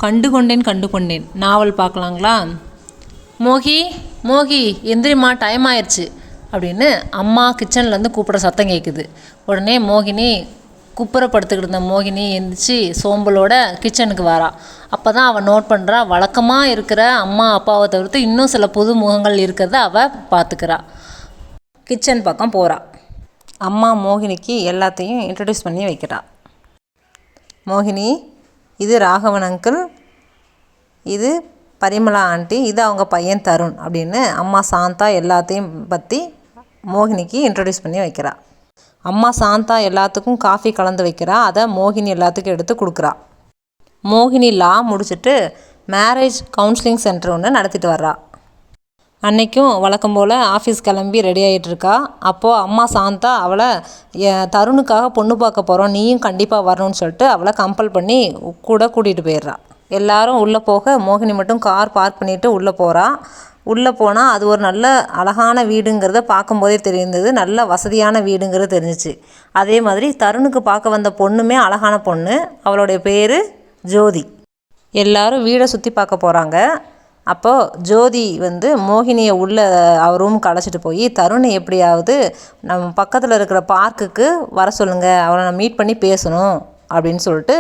கண்டு கொண்டேன் நாவல் பார்க்கலாங்களா? மோகி மோகி எந்திரிம்மா, டைம் ஆயிடுச்சு அப்படின்னு அம்மா கிச்சன்லேருந்து கூப்பிட்ற சத்தம் கேட்குது. உடனே மோகினி குப்புறப்படுத்துக்கிட்டு இருந்த மோகினி எந்திரிச்சு சோம்பலோட கிச்சனுக்கு வரா. அப்போ தான் அவள் நோட் பண்ணுறா, வழக்கமாக இருக்கிற அம்மா அப்பாவை தவிர்த்து இன்னும் சில புது முகங்கள் இருக்கிறத அவள் பார்த்துக்கிறா. கிச்சன் பக்கம் போகிறா. அம்மா மோகினிக்கு எல்லாத்தையும் இன்ட்ரடியூஸ் பண்ணி வைக்கிறா. மோகினி, இது ராகவன் அங்கிள், இது பரிமளா ஆண்டி, இது அவங்க பையன் தருண் அப்படின்னு அம்மா சாந்தா எல்லாத்தையும் பற்றி மோகினிக்கு இன்ட்ரடியூஸ் பண்ணி வைக்கிறா. அம்மா சாந்தா எல்லாத்துக்கும் காஃபி கலந்து வைக்கிறா. அதை மோகினி எல்லாத்துக்கும் எடுத்து கொடுக்குறா. மோகினி லா முடிச்சுட்டு மேரேஜ் கவுன்சிலிங் சென்டர் ஒன்று நடத்திட்டு வர்றா. அன்றைக்கும் வழக்கம் போல் ஆஃபீஸ் கிளம்பி ரெடி ஆகிட்டுருக்கா. அப்போது அம்மா சாந்தா அவளை தருணுக்காக பொண்ணு பார்க்க போகிறோம், நீயும் கண்டிப்பாக வரணும்னு சொல்லிட்டு அவளை கம்பல் பண்ணி கூட கூட்டிகிட்டு போயிடுறா. எல்லாரும் உள்ளே போக மோகினி மட்டும் கார் பார்க் பண்ணிவிட்டு உள்ளே போகிறா. உள்ளே போனால் அது ஒரு நல்ல அழகான வீடுங்கிறத பார்க்கும்போதே தெரிந்தது. நல்ல வசதியான வீடுங்கிறது தெரிஞ்சிச்சு. அதே மாதிரி தருணுக்கு பார்க்க வந்த பொண்ணுமே அழகான பொண்ணு. அவளுடைய பேர் ஜோதி. எல்லாரும் வீடை சுற்றி பார்க்க போகிறாங்க. அப்போது ஜோதி மோகினியை உள்ளே அவர் ரூமுக்கு அழைச்சிட்டு போய், தருணை எப்படியாவது நம்ம பக்கத்தில் இருக்கிற பார்க்குக்கு வர சொல்லுங்கள், அவரை நான் மீட் பண்ணி பேசணும் அப்படின்னு சொல்லிட்டு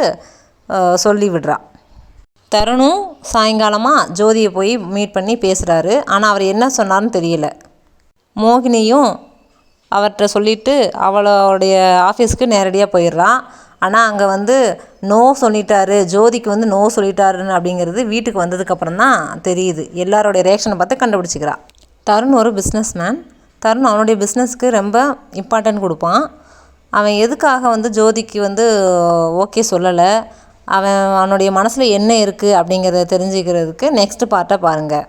சொல்லி விடுறா. தருணும் சாயங்காலமாக ஜோதியை போய் மீட் பண்ணி பேசுகிறாரு. ஆனால் அவர் என்ன சொன்னார்னு தெரியல. மோகினியும் அவர்கிட்ட சொல்லிவிட்டு அவளுடைய ஆஃபீஸ்க்கு நேரடியாக போயிடுறான். ஆனால் அங்கே நோ சொல்லிட்டாரு, ஜோதிக்கு நோ சொல்லிட்டாருன்னு அப்படிங்கிறது வீட்டுக்கு வந்ததுக்கப்புறம் தான் தெரியுது. எல்லாரோடைய ரியாக்ஷனை பார்த்து கண்டுபிடிச்சிக்கிறா. தருண் ஒரு பிஸ்னஸ் மேன். தருண் அவனுடைய பிஸ்னஸ்க்கு ரொம்ப இம்பார்ட்டன்ட் கொடுப்பான். அவன் எதுக்காக ஜோதிக்கு ஓகே சொல்லலை, அவனுடைய மனசில் என்ன இருக்குது அப்படிங்கிறத தெரிஞ்சுக்கிறதுக்கு நெக்ஸ்ட் பார்ட்டை பாருங்கள்.